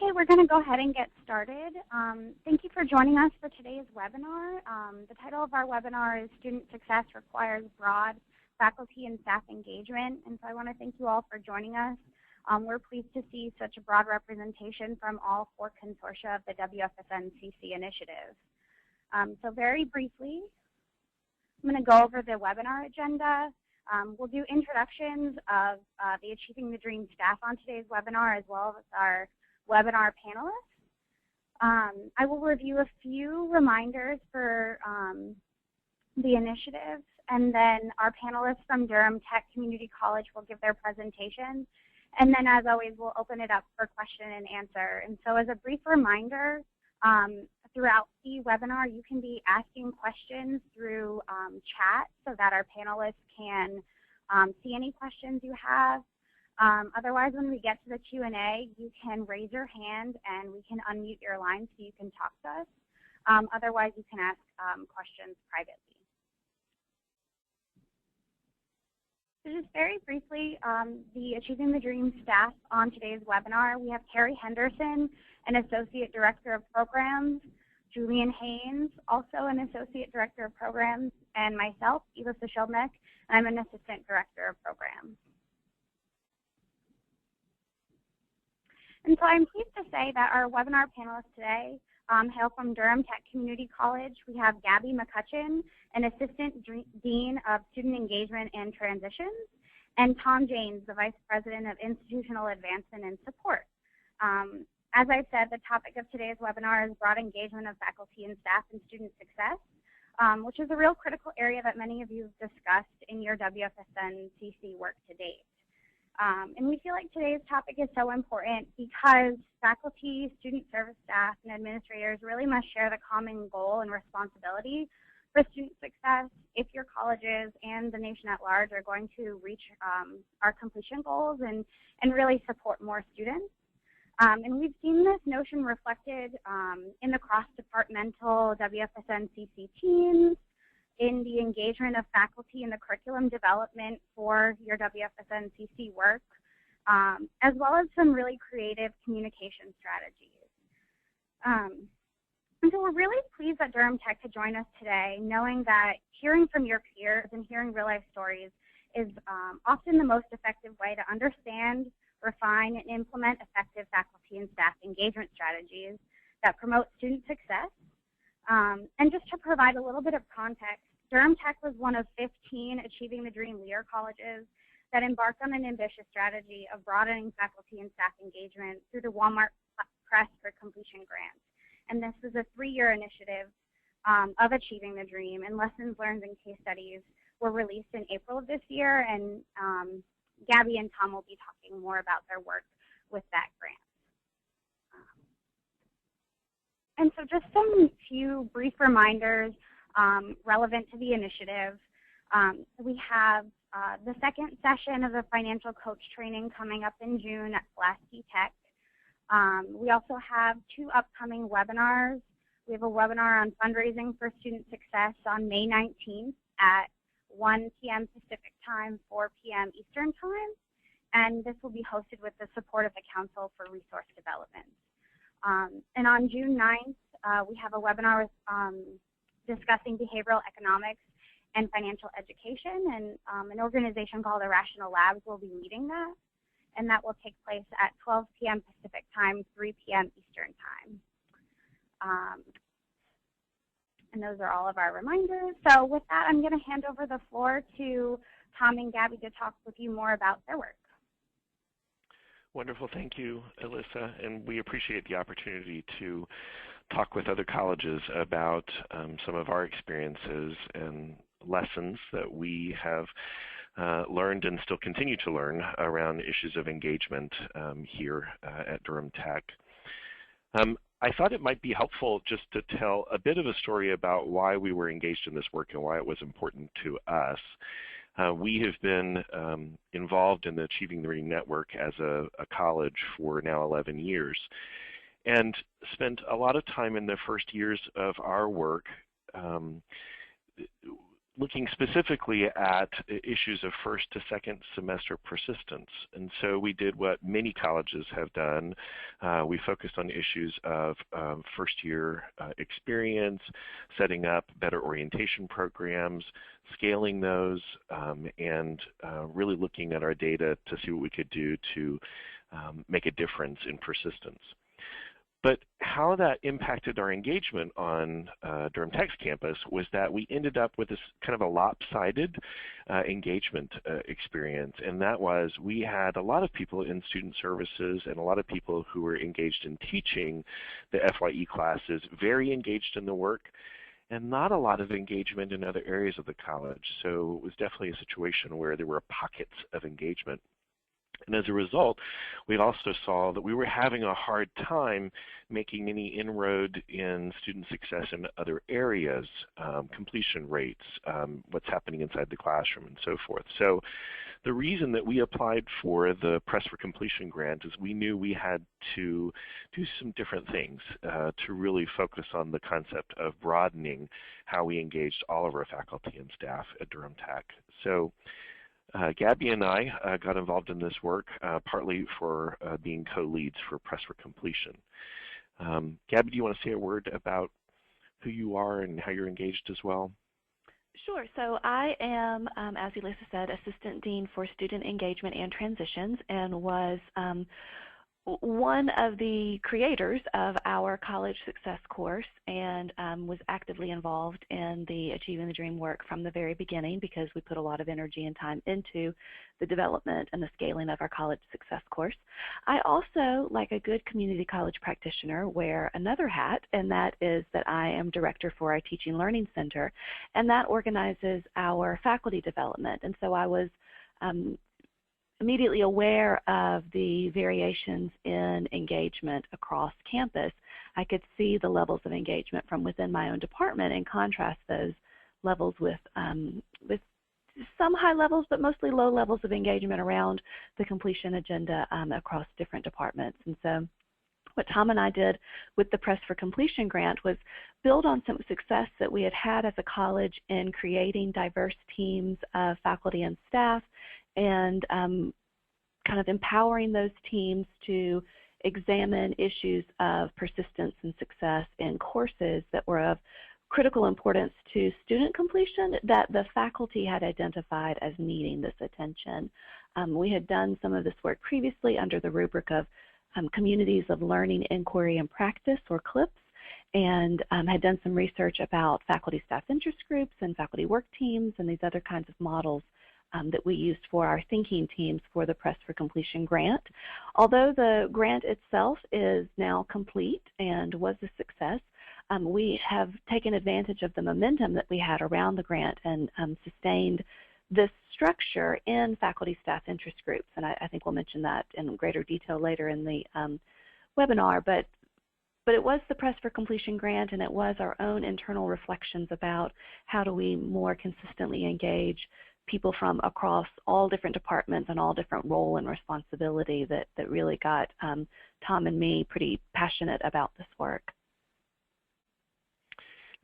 Okay, we're going to go ahead and get started. Thank you for joining us for today's webinar. The title of our webinar is Student Success Requires Broad Faculty and Staff Engagement, and so I want to thank you all for joining us. We're pleased to see such a broad representation from all 4 consortia of the WFSNCC initiative. So very briefly, I'm going to go over the webinar agenda. We'll do introductions of the Achieving the Dream staff on today's webinar, as well as our webinar panelists. I will review a few reminders for the initiative, and then our panelists from Durham Tech Community College will give their presentation. And then, as always, we'll open it up for question and answer. And so as a brief reminder, throughout the webinar, you can be asking questions through chat so that our panelists can see any questions you have. Otherwise, when we get to the Q&A, you can raise your hand and we can unmute your line so you can talk to us. Otherwise, you can ask questions privately. So just very briefly, the Achieving the Dream staff on today's webinar, we have Carrie Henderson, an Associate Director of Programs, Julian Haynes, also an Associate Director of Programs, and myself, Eva Soshelnik, and I'm an Assistant Director of Programs. And so I'm pleased to say that our webinar panelists today hail from Durham Tech Community College. We have Gabby McCutcheon, an Assistant Dean of Student Engagement and Transitions, and Tom James, the Vice President of Institutional Advancement and Support. As I said, the topic of today's webinar is broad engagement of faculty and staff in student success, which is a real critical area that many of you have discussed in your WFSNCC work to date. And we feel like today's topic is so important because faculty, student service staff, and administrators really must share the common goal and responsibility for student success if your colleges and the nation at large are going to reach our completion goals and really support more students. And we've seen this notion reflected in the cross-departmental WFSNCC teams, in the engagement of faculty in the curriculum development for your WFSNCC work, as well as some really creative communication strategies. And so we're really pleased that Durham Tech could join us today, knowing that hearing from your peers and hearing real-life stories is often the most effective way to understand, refine, and implement effective faculty and staff engagement strategies that promote student success. And just to provide a little bit of context, Durham Tech was one of 15 Achieving the Dream leader colleges that embarked on an ambitious strategy of broadening faculty and staff engagement through the Walmart Press for Completion grant. And this was a 3-year initiative of Achieving the Dream, and lessons learned and case studies were released in April of this year, and Gabby and Tom will be talking more about their work with that grant. And so just some few brief reminders relevant to the initiative. We have the second session of the financial coach training coming up in June at Pulaski Tech. We also have 2 upcoming webinars. We have a webinar on fundraising for student success on May 19th at 1 p.m. Pacific time, 4 p.m. Eastern time. And this will be hosted with the support of the Council for Resource Development. And on June 9th, we have a webinar discussing behavioral economics and financial education, and an organization called Irrational Labs will be leading that, and that will take place at 12 p.m. Pacific time, 3 p.m. Eastern time. And those are all of our reminders. So with that, I'm going to hand over the floor to Tom and Gabby to talk with you more about their work. Wonderful. Thank you, Alyssa. And we appreciate the opportunity to talk with other colleges about some of our experiences and lessons that we have learned and still continue to learn around issues of engagement here at Durham Tech. I thought it might be helpful just to tell a bit of a story about why we were engaged in this work and why it was important to us. We have been involved in the Achieving the Dream Network as a college for now 11 years, and spent a lot of time in the first years of our work looking specifically at issues of first to second semester persistence. And so we did what many colleges have done. We focused on issues of first year experience, setting up better orientation programs, scaling those, and really looking at our data to see what we could do to make a difference in persistence. But how that impacted our engagement on Durham Tech's campus was that we ended up with this kind of a lopsided engagement experience, and that was we had a lot of people in student services and a lot of people who were engaged in teaching the FYE classes, very engaged in the work, and not a lot of engagement in other areas of the college. So it was definitely a situation where there were pockets of engagement. And as a result, we also saw that we were having a hard time making any inroad in student success in other areas, completion rates, what's happening inside the classroom, and so forth. So the reason that we applied for the Press for Completion grant is we knew we had to do some different things to really focus on the concept of broadening how we engaged all of our faculty and staff at Durham Tech. So Gabby and I got involved in this work partly for being co-leads for Press for Completion. Gabby, do you want to say a word about who you are and how you're engaged as well? Sure. So I am, as Elisa said, Assistant Dean for Student Engagement and Transitions, and was one of the creators of our college success course, and was actively involved in the Achieving the Dream work from the very beginning, because we put a lot of energy and time into the development and the scaling of our college success course. I also, like a good community college practitioner, wear another hat, and that is that I am director for our Teaching Learning Center, and that organizes our faculty development. And so I was immediately aware of the variations in engagement across campus. I could see the levels of engagement from within my own department and contrast those levels with some high levels, but mostly low levels of engagement around the completion agenda across different departments. And so what Tom and I did with the Press for Completion grant was build on some success that we had had as a college in creating diverse teams of faculty and staff, and kind of empowering those teams to examine issues of persistence and success in courses that were of critical importance to student completion that the faculty had identified as needing this attention. We had done some of this work previously under the rubric of Communities of Learning, Inquiry, and Practice, or CLIPS, and had done some research about faculty staff interest groups and faculty work teams and these other kinds of models that we used for our thinking teams for the Press for Completion grant. Although the grant itself is now complete and was a success, we have taken advantage of the momentum that we had around the grant and sustained this structure in faculty staff interest groups. And I think we'll mention that in greater detail later in the webinar. But it was the Press for Completion grant, and it was our own internal reflections about how do we more consistently engage people from across all different departments and all different role and responsibility that really got Tom and me pretty passionate about this work.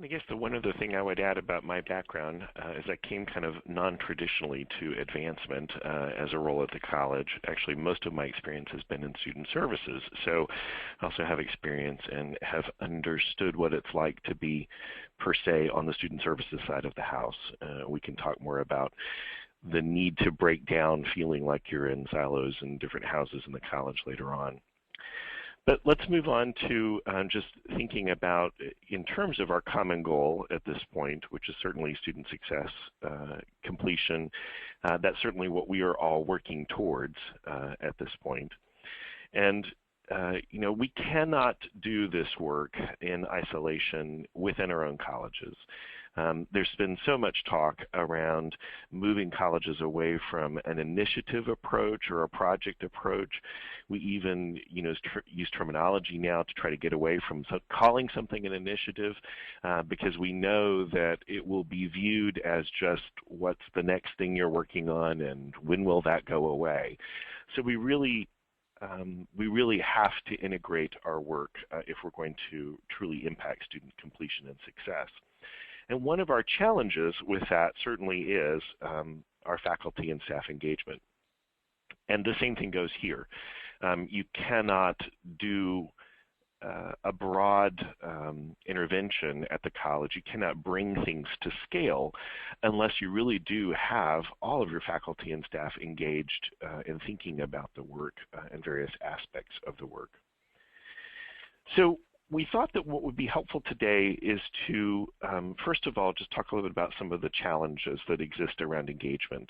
I guess the one other thing I would add about my background is I came kind of non-traditionally to advancement as a role at the college. Actually, most of my experience has been in student services, so I also have experience and have understood what it's like to be, per se, on the student services side of the house. We can talk more about the need to break down feeling like you're in silos in different houses in the college later on. But let's move on to just thinking about, in terms of our common goal at this point, which is certainly student success, completion. That's certainly what we are all working towards at this point. And you know, we cannot do this work in isolation within our own colleges. There's been so much talk around moving colleges away from an initiative approach or a project approach. We even use terminology now to try to get away from calling something an initiative because we know that it will be viewed as just what's the next thing you're working on and when will that go away. So we really have to integrate our work if we're going to truly impact student completion and success. And one of our challenges with that certainly is our faculty and staff engagement. And the same thing goes here. You cannot do a broad intervention at the college. You cannot bring things to scale unless you really do have all of your faculty and staff engaged in thinking about the work and various aspects of the work. So we thought that what would be helpful today is to, first of all, just talk a little bit about some of the challenges that exist around engagement.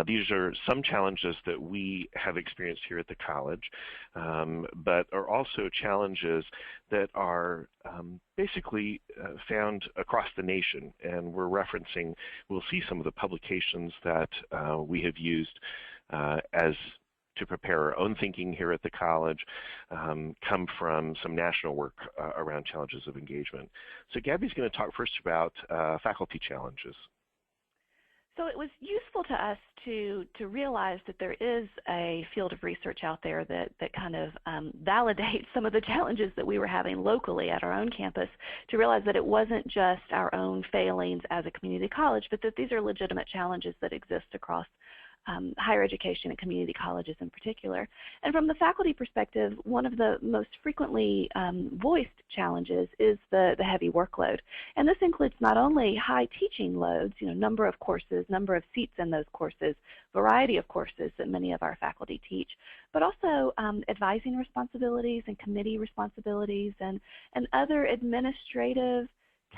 These are some challenges that we have experienced here at the college, but are also challenges that are basically found across the nation. And we're referencing, we'll see some of the publications that we have used to prepare our own thinking here at the college, come from some national work around challenges of engagement. So Gabby's going to talk first about faculty challenges. So it was useful to us to realize that there is a field of research out there that kind of validates some of the challenges that we were having locally at our own campus, to realize that it wasn't just our own failings as a community college, but that these are legitimate challenges that exist across higher education and community colleges in particular. And from the faculty perspective, one of the most frequently voiced challenges is the heavy workload. And this includes not only high teaching loads, number of courses, number of seats in those courses, variety of courses that many of our faculty teach, but also advising responsibilities and committee responsibilities and other administrative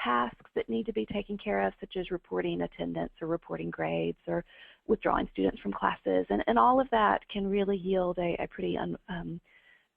tasks that need to be taken care of, such as reporting attendance or reporting grades or withdrawing students from classes, and all of that can really yield a pretty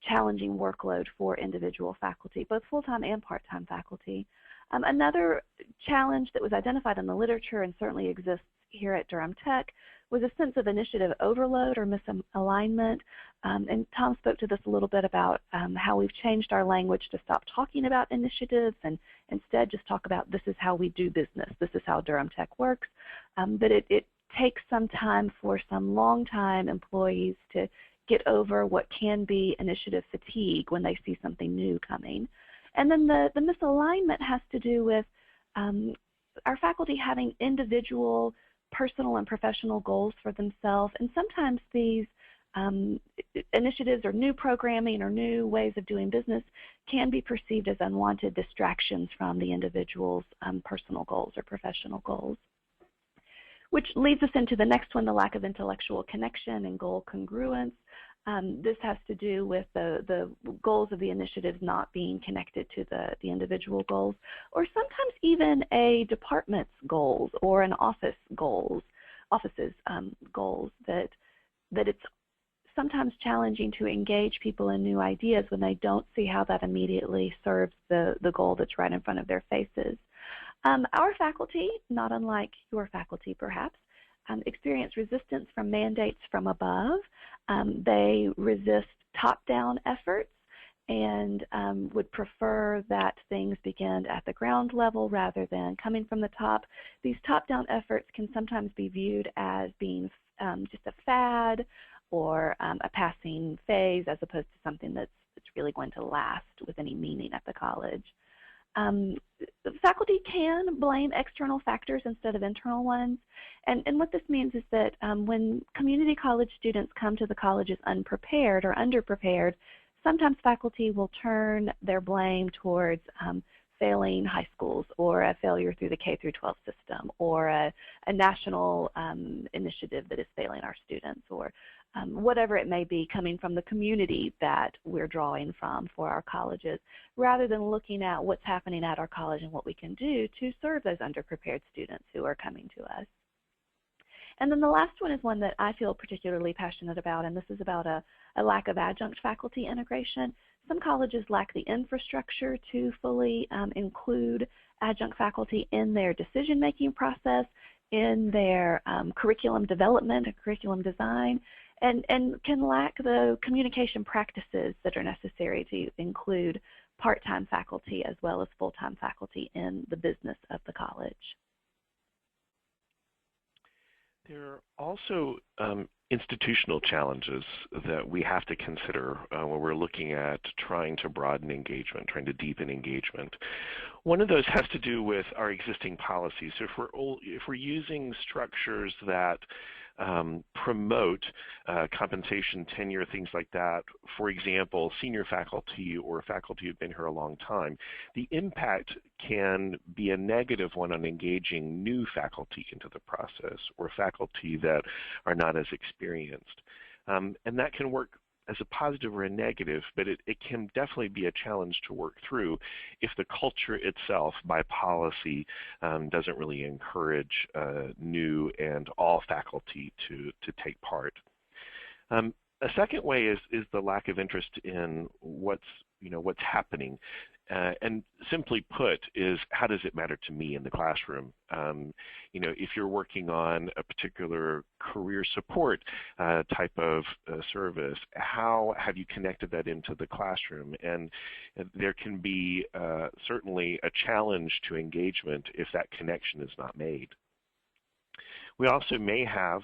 challenging workload for individual faculty, both full-time and part-time faculty. Another challenge that was identified in the literature and certainly exists here at Durham Tech was a sense of initiative overload or misalignment. And Tom spoke to this a little bit about how we've changed our language to stop talking about initiatives and instead just talk about this is how we do business, this is how Durham Tech works. But it takes some time for some long-time employees to get over what can be initiative fatigue when they see something new coming. And then the misalignment has to do with our faculty having individual personal and professional goals for themselves, and sometimes these initiatives or new programming or new ways of doing business can be perceived as unwanted distractions from the individual's personal goals or professional goals. Which leads us into the next one, the lack of intellectual connection and goal congruence. This has to do with the goals of the initiatives not being connected to the individual goals, or sometimes even a department's goals or an office's goals, that it's sometimes challenging to engage people in new ideas when they don't see how that immediately serves the goal that's right in front of their faces. Our faculty, not unlike your faculty perhaps, experience resistance from mandates from above. They resist top-down efforts and would prefer that things begin at the ground level rather than coming from the top. These top-down efforts can sometimes be viewed as being just a fad or a passing phase as opposed to something that's really going to last with any meaning at the college. The faculty can blame external factors instead of internal ones, and what this means is that when community college students come to the colleges unprepared or underprepared, sometimes faculty will turn their blame towards failing high schools or a failure through the K through 12 system or a national initiative that is failing our students, or whatever it may be coming from the community that we're drawing from for our colleges, rather than looking at what's happening at our college and what we can do to serve those underprepared students who are coming to us. And then the last one is one that I feel particularly passionate about, and this is about a lack of adjunct faculty integration. Some colleges lack the infrastructure to fully include adjunct faculty in their decision-making process, in their curriculum development and curriculum design, and can lack the communication practices that are necessary to include part-time faculty as well as full-time faculty in the business of the college. There are also institutional challenges that we have to consider when we're looking at trying to broaden engagement, trying to deepen engagement. One of those has to do with our existing policies. So if we're using structures that promote compensation, tenure, things like that, for example, senior faculty or faculty who've been here a long time, the impact can be a negative one on engaging new faculty into the process or faculty that are not as experienced. And that can work as a positive or a negative, but it can definitely be a challenge to work through if the culture itself by policy doesn't really encourage new and all faculty to take part. A second way is the lack of interest in what's happening. And simply put is, how does it matter to me in the classroom? If you're working on a particular career support type of service, how have you connected that into the classroom? And there can be certainly a challenge to engagement if that connection is not made. We also may have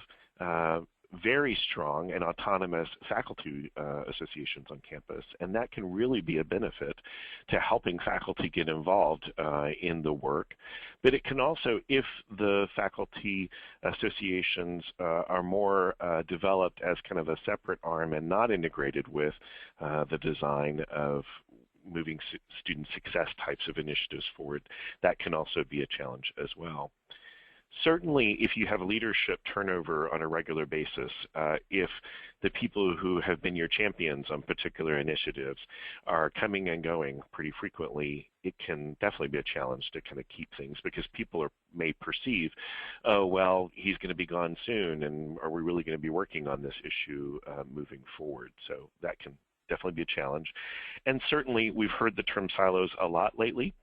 very strong and autonomous faculty associations on campus, and that can really be a benefit to helping faculty get involved in the work. But it can also, if the faculty associations are more developed as kind of a separate arm and not integrated with the design of moving student success types of initiatives forward, that can also be a challenge as well. Certainly, if you have leadership turnover on a regular basis, if the people who have been your champions on particular initiatives are coming and going pretty frequently, it can definitely be a challenge to kind of keep things, because people may perceive, oh, well, he's going to be gone soon, and are we really going to be working on this issue moving forward? So that can definitely be a challenge. And certainly, we've heard the term silos a lot lately.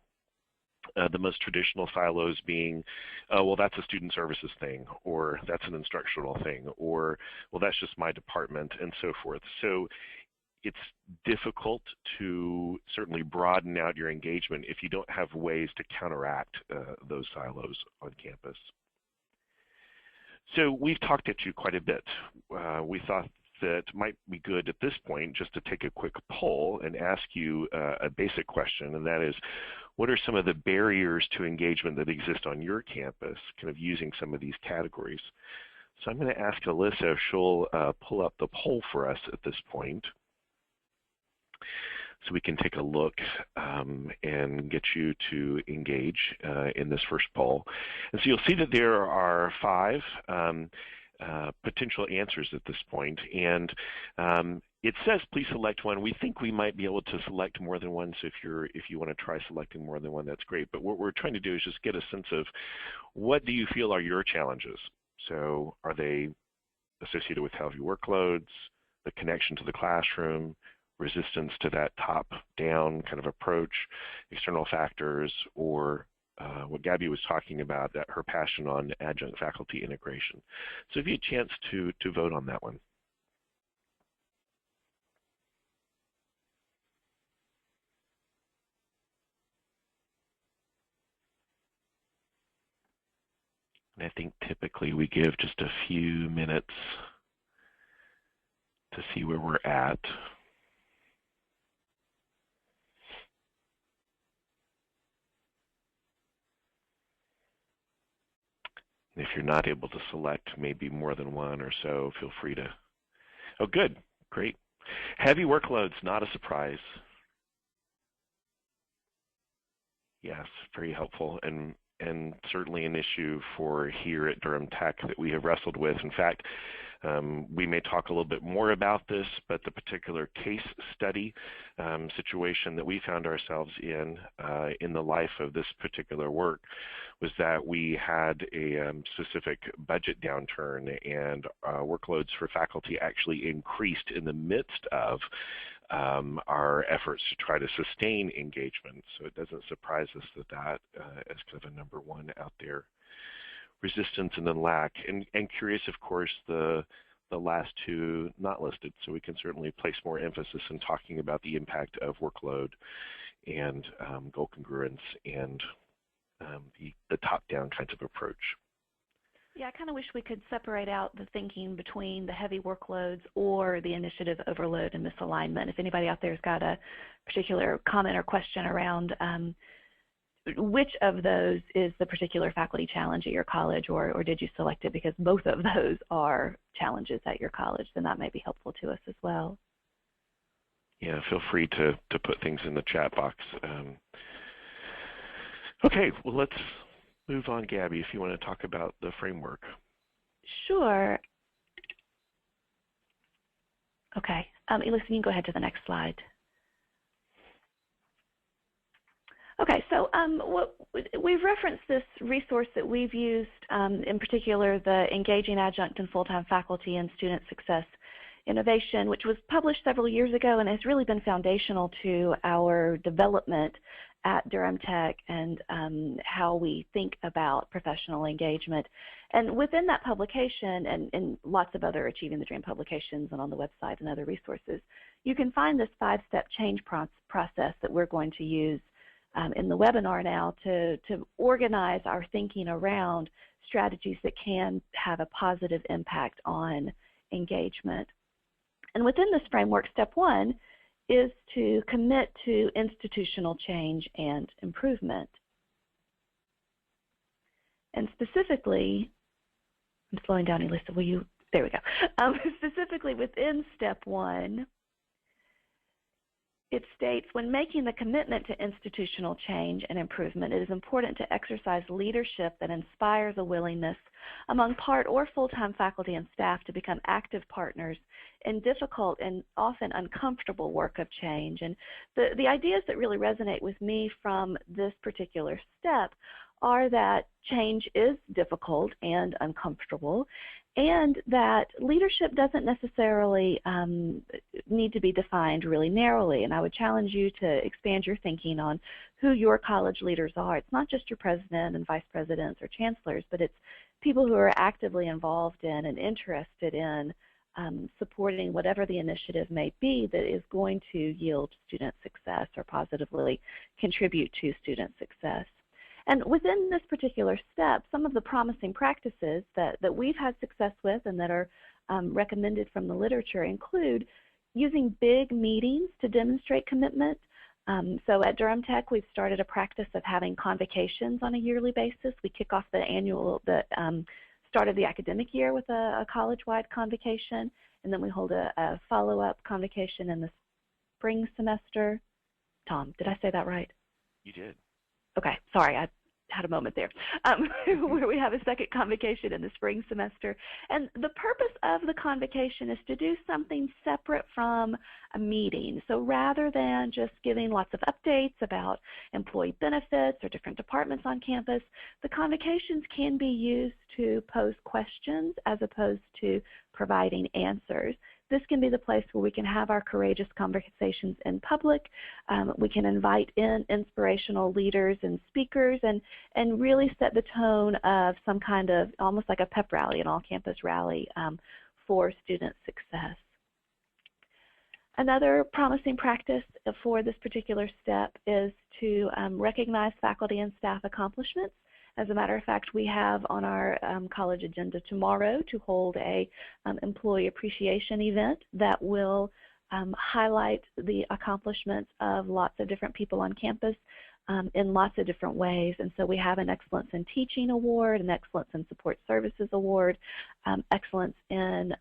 The most traditional silos being, well, that's a student services thing, or that's an instructional thing, or, well, that's just my department, and so forth. So it's difficult to certainly broaden out your engagement if you don't have ways to counteract those silos on campus. So we've talked at you quite a bit. We thought that might be good at this point just to take a quick poll and ask you a basic question, and that is, what are some of the barriers to engagement that exist on your campus, kind of using some of these categories? So I'm going to ask Alyssa if she'll pull up the poll for us at this point, so we can take a look and get you to engage in this first poll. And so you'll see that there are 5 potential answers at this point, and it says please select one. We think we might be able to select more than one, so if you want to try selecting more than one, that's great. But what we're trying to do is just get a sense of, what do you feel are your challenges? So are they associated with heavy workloads, the connection to the classroom, resistance to that top-down kind of approach, external factors, or what Gabby was talking about, that her passion on adjunct faculty integration. So if you had a chance to vote on that one. And I think typically we give just a few minutes to see where we're at. And if you're not able to select maybe more than one or so, feel free to. Oh, good. Great. Heavy workloads, not a surprise. Yes, very helpful, and certainly an issue for here at Durham Tech that we have wrestled with. In fact, we may talk a little bit more about this, but the particular case study situation that we found ourselves in the life of this particular work was that we had a specific budget downturn, and workloads for faculty actually increased in the midst of our efforts to try to sustain engagement. So it doesn't surprise us that is kind of a number one out there. Resistance and then lack. And curious, of course, the last two not listed, so we can certainly place more emphasis in talking about the impact of workload and goal congruence and the top-down kinds of approach. Yeah, I kind of wish we could separate out the thinking between the heavy workloads or the initiative overload and misalignment. If anybody out there has got a particular comment or question around which of those is the particular faculty challenge at your college, or did you select it because both of those are challenges at your college? Then that may be helpful to us as well. Yeah, feel free to put things in the chat box. Okay, well, let's move on, Gabby, if you want to talk about the framework. Sure. Okay, Elissa, you can go ahead to the next slide. Okay, so we've referenced this resource that we've used, in particular the Engaging Adjunct and Full-Time Faculty in Student Success Innovation, which was published several years ago and has really been foundational to our development at Durham Tech and how we think about professional engagement. And within that publication and lots of other Achieving the Dream publications and on the website and other resources, you can find this 5-step change process that we're going to use in the webinar now to organize our thinking around strategies that can have a positive impact on engagement. And within this framework, step 1 is to commit to institutional change and improvement. And specifically, I'm slowing down, Elissa, will you, there we go. Specifically within step 1, it states, when making the commitment to institutional change and improvement, it is important to exercise leadership that inspires a willingness among part or full-time faculty and staff to become active partners in difficult and often uncomfortable work of change. And the ideas that really resonate with me from this particular step are that change is difficult and uncomfortable, and that leadership doesn't necessarily need to be defined really narrowly. And I would challenge you to expand your thinking on who your college leaders are. It's not just your president and vice presidents or chancellors, but it's people who are actively involved in and interested in supporting whatever the initiative may be that is going to yield student success or positively contribute to student success. And within this particular step, some of the promising practices that we've had success with and that are recommended from the literature include using big meetings to demonstrate commitment. So at Durham Tech, we've started a practice of having convocations on a yearly basis. We kick off the start of the academic year with a college-wide convocation, and then we hold a follow-up convocation in the spring semester. Tom, did I say that right? You did. Okay, sorry, I had a moment there, where we have a second convocation in the spring semester. And the purpose of the convocation is to do something separate from a meeting. So rather than just giving lots of updates about employee benefits or different departments on campus, the convocations can be used to pose questions as opposed to providing answers. This can be the place where we can have our courageous conversations in public. We can invite in inspirational leaders and speakers and really set the tone of some kind of almost like a pep rally, an all-campus rally for student success. Another promising practice for this particular step is to recognize faculty and staff accomplishments. As a matter of fact, we have on our college agenda tomorrow to hold a employee appreciation event that will highlight the accomplishments of lots of different people on campus in lots of different ways. And so we have an Excellence in Teaching Award, an Excellence in Support Services Award, Excellence in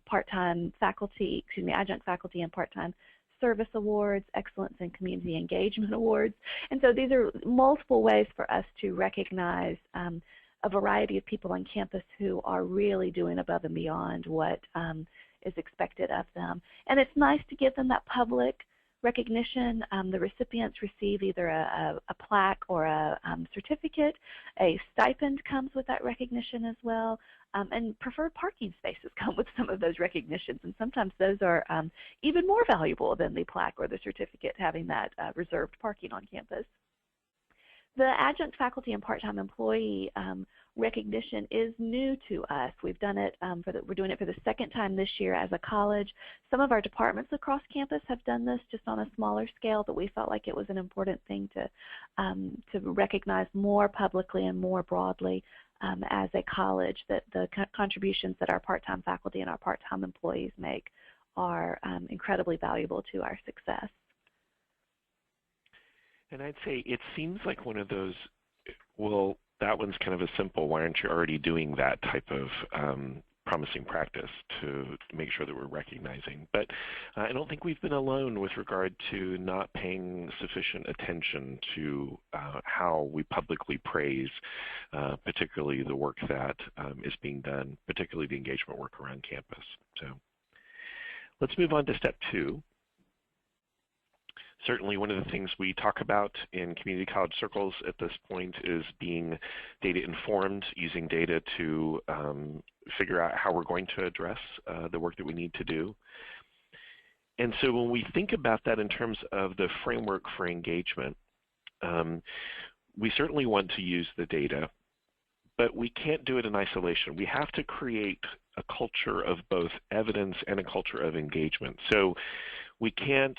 part-time faculty, adjunct faculty and part-time Service Awards, Excellence in Community Engagement Awards. And so these are multiple ways for us to recognize a variety of people on campus who are really doing above and beyond what is expected of them. And it's nice to give them that public recognition. The recipients receive either a plaque or a certificate. A stipend comes with that recognition as well. And preferred parking spaces come with some of those recognitions, and sometimes those are even more valuable than the plaque or the certificate, having that reserved parking on campus. The adjunct faculty and part-time employee recognition is new to us. We've done it we're doing it for the second time this year as a college. Some of our departments across campus have done this just on a smaller scale, but we felt like it was an important thing to recognize more publicly and more broadly as a college, that the contributions that our part-time faculty and our part-time employees make are incredibly valuable to our success. And I'd say it seems like one of those, well, that one's kind of a simple, why aren't you already doing that type of promising practice to make sure that we're recognizing. But I don't think we've been alone with regard to not paying sufficient attention to how we publicly praise particularly the work that is being done, particularly the engagement work around campus. So let's move on to step 2. Certainly one of the things we talk about in community college circles at this point is being data informed, using data to figure out how we're going to address the work that we need to do. And so when we think about that in terms of the framework for engagement, we certainly want to use the data, but we can't do it in isolation. We have to create a culture of both evidence and a culture of engagement. So we can't,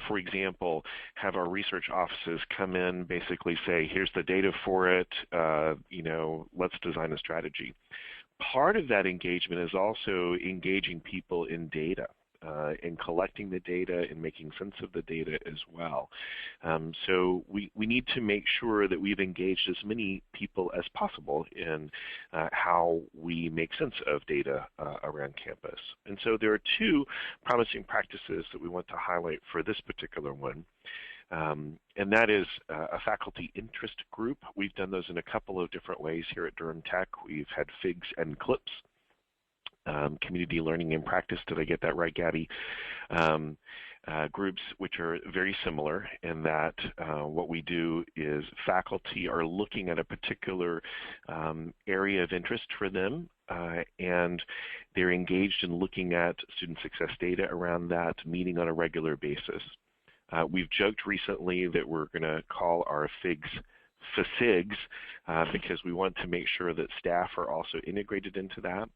for example, have our research offices come in, basically say, here's the data for it, let's design a strategy. Part of that engagement is also engaging people in data, in collecting the data and making sense of the data as well. So we need to make sure that we've engaged as many people as possible in how we make sense of data around campus. And so there are 2 promising practices that we want to highlight for this particular one. And that is a faculty interest group. We've done those in a couple of different ways here at Durham Tech. We've had FIGs and CLIPs. Community learning and practice, did I get that right, Gabby? Groups which are very similar in that what we do is faculty are looking at a particular area of interest for them, and they're engaged in looking at student success data around that, meeting on a regular basis. We've joked recently that we're going to call our FIGs FSIGs because we want to make sure that staff are also integrated into that.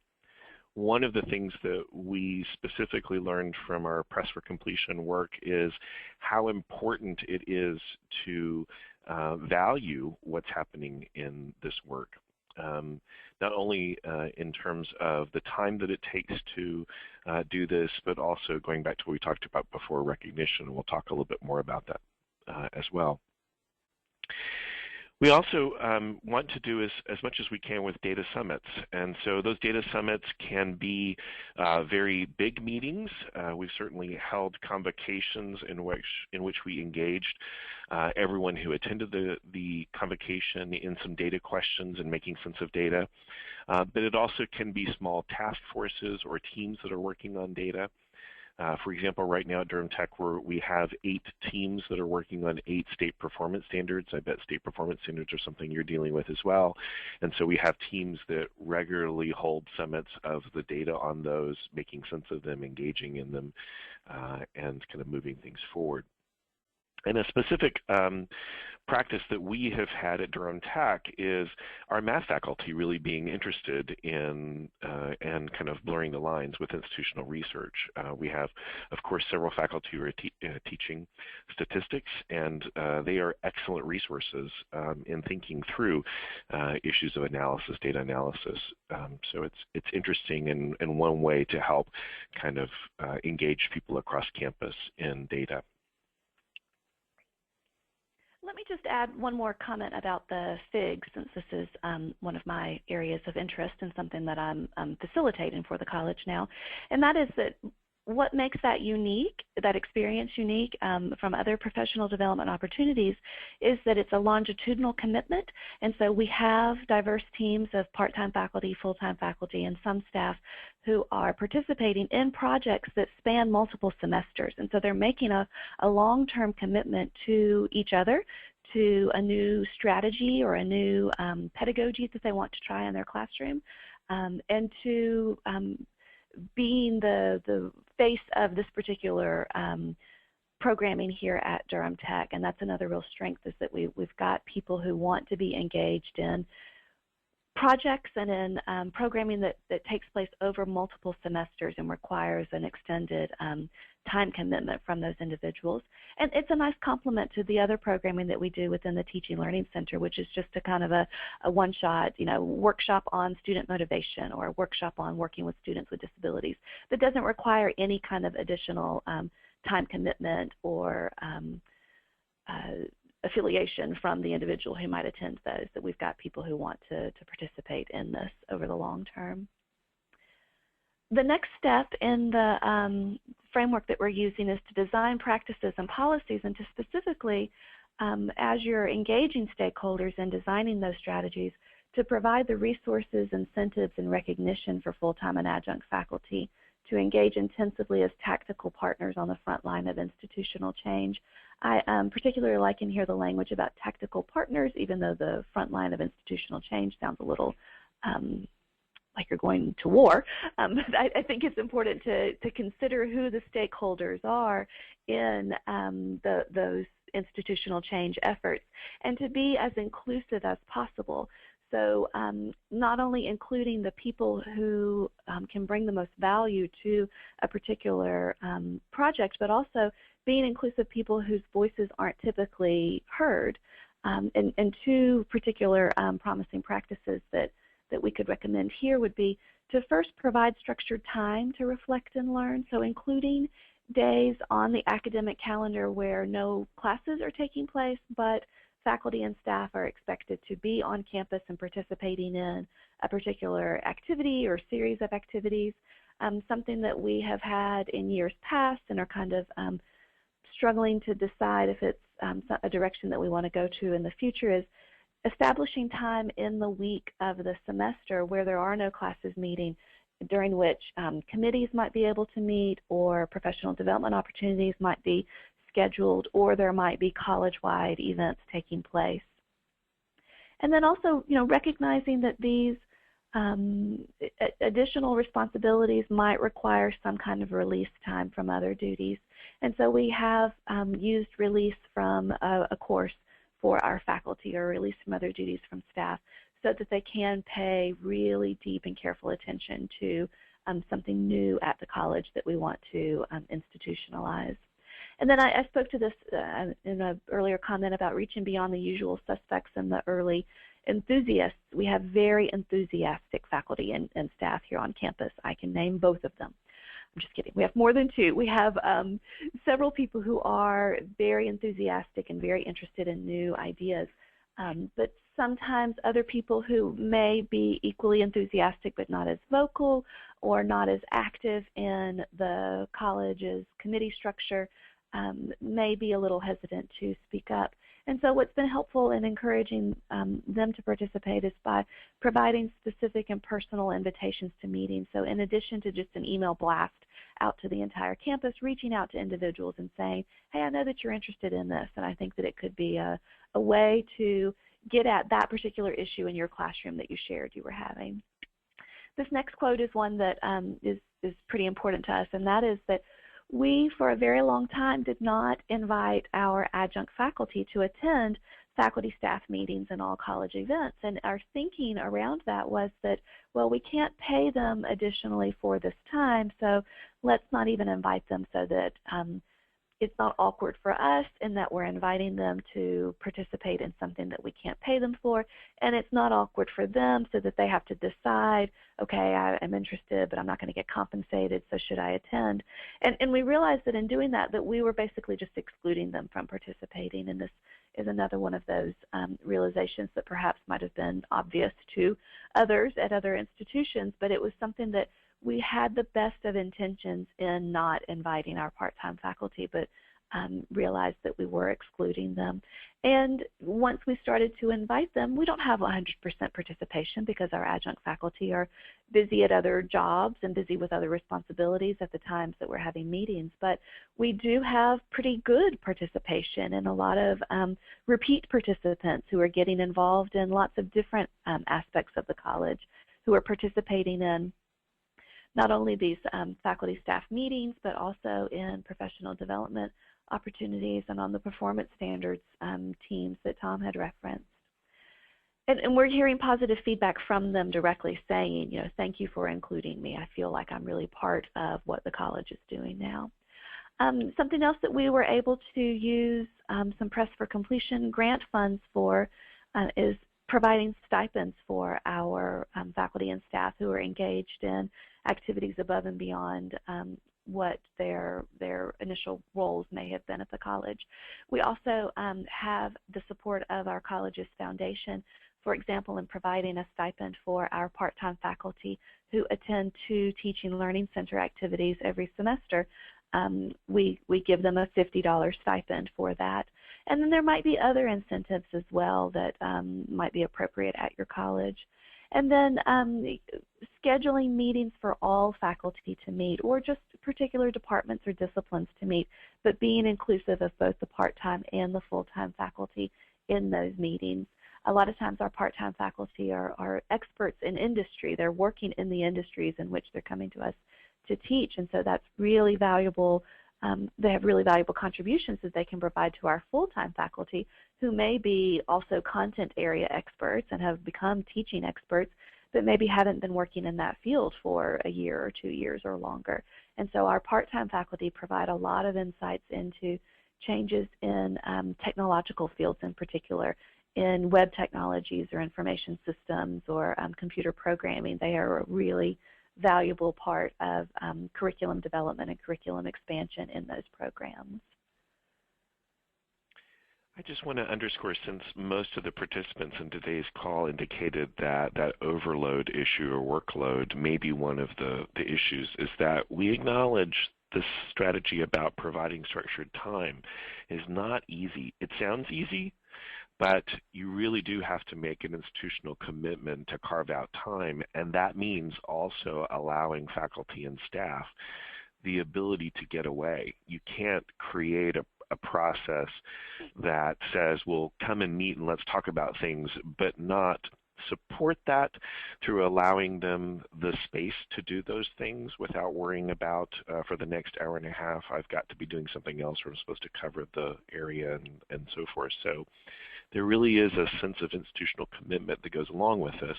One of the things that we specifically learned from our Press for Completion work is how important it is to value what's happening in this work. Not only in terms of the time that it takes to do this, but also going back to what we talked about before, recognition. We'll talk a little bit more about that as well. We also want to do as much as we can with data summits. And so those data summits can be very big meetings. We've certainly held convocations in which we engaged everyone who attended the convocation in some data questions and making sense of data. But it also can be small task forces or teams that are working on data. For example, right now at Durham Tech, we have 8 teams that are working on 8 state performance standards. I bet state performance standards are something you're dealing with as well. And so we have teams that regularly hold summits of the data on those, making sense of them, engaging in them, and kind of moving things forward. And a specific practice that we have had at Durham Tech is our math faculty really being interested in and kind of blurring the lines with institutional research. We have, of course, several faculty who are teaching statistics, and they are excellent resources in thinking through issues of analysis, data analysis. So it's interesting and one way to help kind of engage people across campus in data. Let me just add one more comment about the FIG, since this is one of my areas of interest and something that I'm facilitating for the college now. And that is that what makes that unique, that experience unique from other professional development opportunities, is that it's a longitudinal commitment. And so we have diverse teams of part-time faculty, full-time faculty, and some staff who are participating in projects that span multiple semesters. And so they're making a long-term commitment to each other, to a new strategy or a new pedagogy that they want to try in their classroom, and to being the face of this particular programming here at Durham Tech. And that's another real strength, is that we've got people who want to be engaged in projects and in programming that takes place over multiple semesters and requires an extended time commitment from those individuals. And it's a nice complement to the other programming that we do within the Teaching Learning Center, which is just a kind of a one-shot, workshop on student motivation or a workshop on working with students with disabilities that doesn't require any kind of additional time commitment or affiliation from the individual who might attend those, that we've got people who want to participate in this over the long term. The next step in the framework that we're using is to design practices and policies, and to specifically, as you're engaging stakeholders in designing those strategies, to provide the resources, incentives, and recognition for full-time and adjunct faculty to engage intensively as tactical partners on the front line of institutional change. I particularly like in here the language about tactical partners, even though the front line of institutional change sounds a little like you're going to war. I think it's important to consider who the stakeholders are in those institutional change efforts, and to be as inclusive as possible. So not only including the people who can bring the most value to a particular project, but also being inclusive people whose voices aren't typically heard. And two particular promising practices that we could recommend here would be to first provide structured time to reflect and learn, so including days on the academic calendar where no classes are taking place, but faculty and staff are expected to be on campus and participating in a particular activity or series of activities. Something that we have had in years past and are kind of struggling to decide if it's a direction that we want to go to in the future is establishing time in the week of the semester where there are no classes meeting, during which committees might be able to meet, or professional development opportunities might be scheduled, or there might be college-wide events taking place. And then also, recognizing that these additional responsibilities might require some kind of release time from other duties. And so we have used release from a course for our faculty, or release from other duties from staff, so that they can pay really deep and careful attention to something new at the college that we want to institutionalize. And then I spoke to this in an earlier comment about reaching beyond the usual suspects and the early enthusiasts. We have very enthusiastic faculty and staff here on campus. I can name both of them. I'm just kidding. We have more than two. We have several people who are very enthusiastic and very interested in new ideas, but sometimes other people who may be equally enthusiastic but not as vocal or not as active in the college's committee structure may be a little hesitant to speak up. And so what's been helpful in encouraging them to participate is by providing specific and personal invitations to meetings. So in addition to just an email blast out to the entire campus, reaching out to individuals and saying, hey, I know that you're interested in this, and I think that it could be a way to get at that particular issue in your classroom that you shared you were having. This next quote is one that is pretty important to us, and that is that we, for a very long time, did not invite our adjunct faculty to attend faculty staff meetings and all college events. And our thinking around that was that, well, we can't pay them additionally for this time, so let's not even invite them, so that it's not awkward for us in that we're inviting them to participate in something that we can't pay them for, and it's not awkward for them so that they have to decide, okay, I'm interested, but I'm not going to get compensated, so should I attend? And we realized that in doing that, that we were basically just excluding them from participating, and this is another one of those realizations that perhaps might have been obvious to others at other institutions, but it was something that we had the best of intentions in not inviting our part-time faculty, but realized that we were excluding them. And once we started to invite them, we don't have 100% participation because our adjunct faculty are busy at other jobs and busy with other responsibilities at the times that we're having meetings. But we do have pretty good participation and a lot of repeat participants who are getting involved in lots of different aspects of the college, who are participating in not only these faculty staff meetings, but also in professional development opportunities and on the performance standards teams that Tom had referenced. And we're hearing positive feedback from them directly saying, thank you for including me. I feel like I'm really part of what the college is doing now. Something else that we were able to use some Press for Completion grant funds for is providing stipends for our faculty and staff who are engaged in activities above and beyond what their initial roles may have been at the college. We also have the support of our college's foundation, for example, in providing a stipend for our part-time faculty who attend 2 teaching learning center activities every semester. We give them a $50 stipend for that. And then there might be other incentives as well that might be appropriate at your college. And then scheduling meetings for all faculty to meet, or just particular departments or disciplines to meet, but being inclusive of both the part-time and the full-time faculty in those meetings. A lot of times our part-time faculty are experts in industry. They're working in the industries in which they're coming to us to teach, and so that's really valuable. They have really valuable contributions that they can provide to our full-time faculty, who may be also content area experts and have become teaching experts, but maybe haven't been working in that field for a year or 2 years or longer. And so our part-time faculty provide a lot of insights into changes in technological fields in particular, in web technologies or information systems or computer programming. They are a really valuable part of curriculum development and curriculum expansion in those programs. I just want to underscore, since most of the participants in today's call indicated that that overload issue or workload may be one of the issues, is that we acknowledge this strategy about providing structured time is not easy. It sounds easy, but you really do have to make an institutional commitment to carve out time, and that means also allowing faculty and staff the ability to get away. You can't create a process that says, well, come and meet and let's talk about things, but not support that through allowing them the space to do those things without worrying about, for the next hour and a half, I've got to be doing something else, or I'm supposed to cover the area and so forth. So there really is a sense of institutional commitment that goes along with this,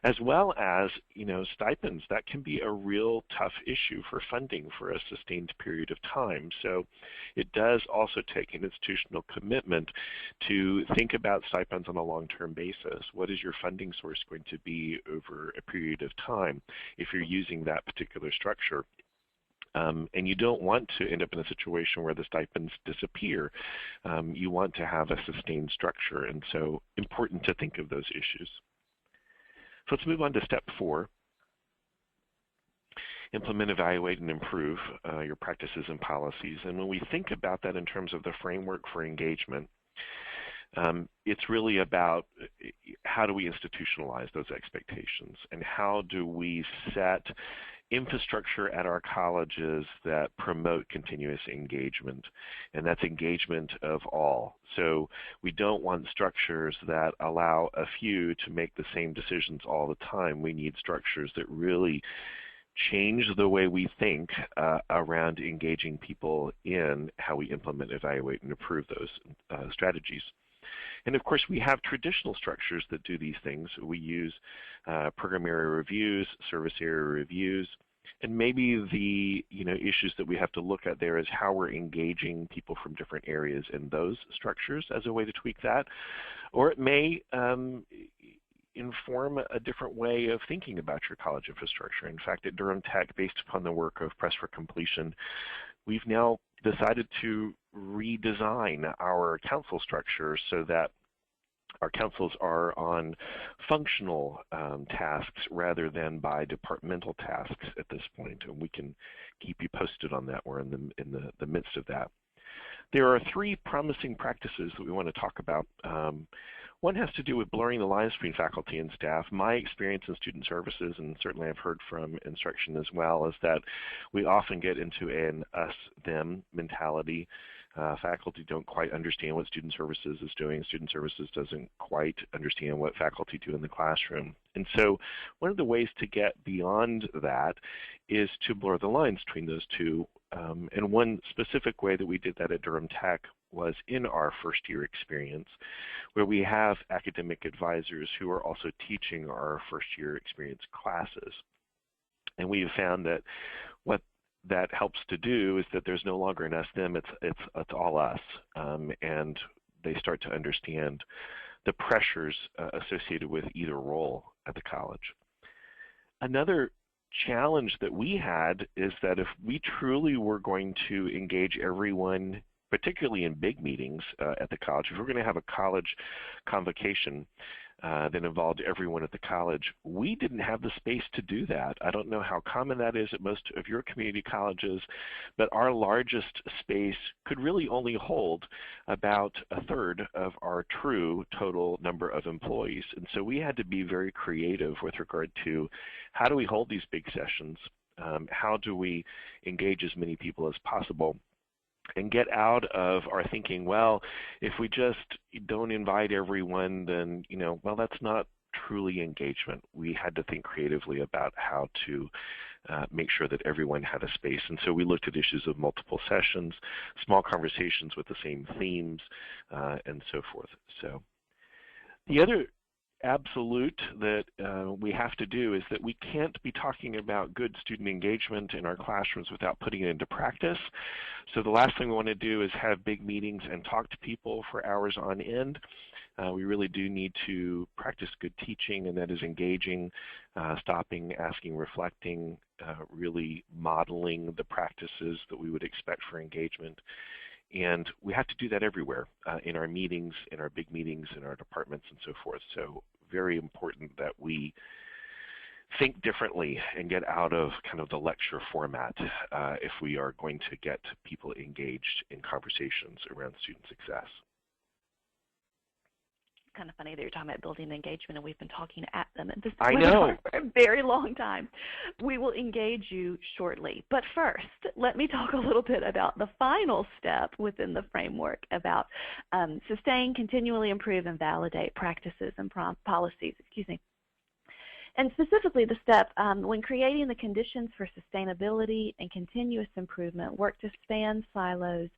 as well as, stipends. That can be a real tough issue for funding for a sustained period of time. So it does also take an institutional commitment to think about stipends on a long-term basis. What is your funding source going to be over a period of time if you're using that particular structure? And you don't want to end up in a situation where the stipends disappear. You want to have a sustained structure, and so important to think of those issues. So let's move on to step 4. Implement, evaluate, and improve your practices and policies. And when we think about that in terms of the framework for engagement, it's really about how do we institutionalize those expectations, and how do we set infrastructure at our colleges that promote continuous engagement, and that's engagement of all. So we don't want structures that allow a few to make the same decisions all the time. We need structures that really change the way we think around engaging people in how we implement, evaluate, and improve those strategies. And of course, we have traditional structures that do these things. We use program area reviews, service area reviews, and maybe the issues that we have to look at there is how we're engaging people from different areas in those structures as a way to tweak that. Or it may inform a different way of thinking about your college infrastructure. In fact, at Durham Tech, based upon the work of Press for Completion, we've now decided to redesign our council structure so that our councils are on functional tasks rather than by departmental tasks at this point, and we can keep you posted on that. We're in the midst of that. There are 3 promising practices that we want to talk about. One has to do with blurring the lines between faculty and staff. My experience in student services, and certainly I've heard from instruction as well, is that we often get into an us-them mentality. Faculty don't quite understand what student services is doing. Student services doesn't quite understand what faculty do in the classroom. And so one of the ways to get beyond that is to blur the lines between those two. And one specific way that we did that at Durham Tech was in our first year experience, where we have academic advisors who are also teaching our first year experience classes. And we have found that what that helps to do is that there's no longer an us-them, it's all us. And they start to understand the pressures associated with either role at the college. Another challenge that we had is that if we truly were going to engage everyone, particularly in big meetings at the college, if we're going to have a college convocation that involved everyone at the college, we didn't have the space to do that. I don't know how common that is at most of your community colleges, but our largest space could really only hold about a third of our true total number of employees. And so we had to be very creative with regard to how do we hold these big sessions, how do we engage as many people as possible, and get out of our thinking, well, if we just don't invite everyone, then, well, that's not truly engagement. We had to think creatively about how to make sure that everyone had a space. And so we looked at issues of multiple sessions, small conversations with the same themes, and so forth. So the other absolute that we have to do is that we can't be talking about good student engagement in our classrooms without putting it into practice. So the last thing we want to do is have big meetings and talk to people for hours on end. We really do need to practice good teaching, and that is engaging, stopping, asking, reflecting, really modeling the practices that we would expect for engagement. And we have to do that everywhere, in our meetings, in our big meetings, in our departments, and so forth. So very important that we think differently and get out of kind of the lecture format if we are going to get people engaged in conversations around student success. Kind of funny that you're talking about building engagement, and we've been talking at them at this webinar for a very long time. We will engage you shortly. But first, let me talk a little bit about the final step within the framework about sustain, continually improve, and validate practices and policies. And specifically the step, when creating the conditions for sustainability and continuous improvement, work to span silos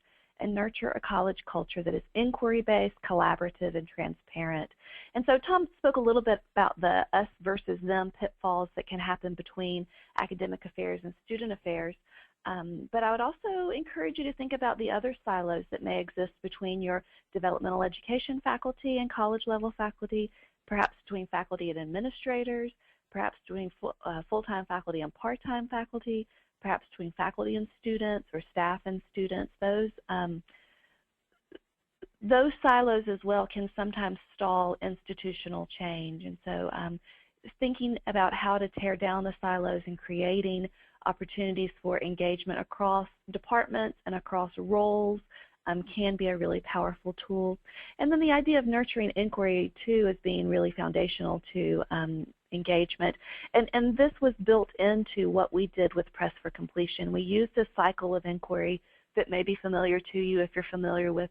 and nurture a college culture that is inquiry-based, collaborative, and transparent. And so Tom spoke a little bit about the us versus them pitfalls that can happen between academic affairs and student affairs. But I would also encourage you to think about the other silos that may exist between your developmental education faculty and college-level faculty, perhaps between faculty and administrators, perhaps between full-time faculty and part-time faculty, perhaps between faculty and students or staff and students. Those silos as well can sometimes stall institutional change. And so thinking about how to tear down the silos and creating opportunities for engagement across departments and across roles can be a really powerful tool. And then the idea of nurturing inquiry, too, as being really foundational to engagement. And this was built into what we did with Press for Completion. We used a cycle of inquiry that may be familiar to you if you're familiar with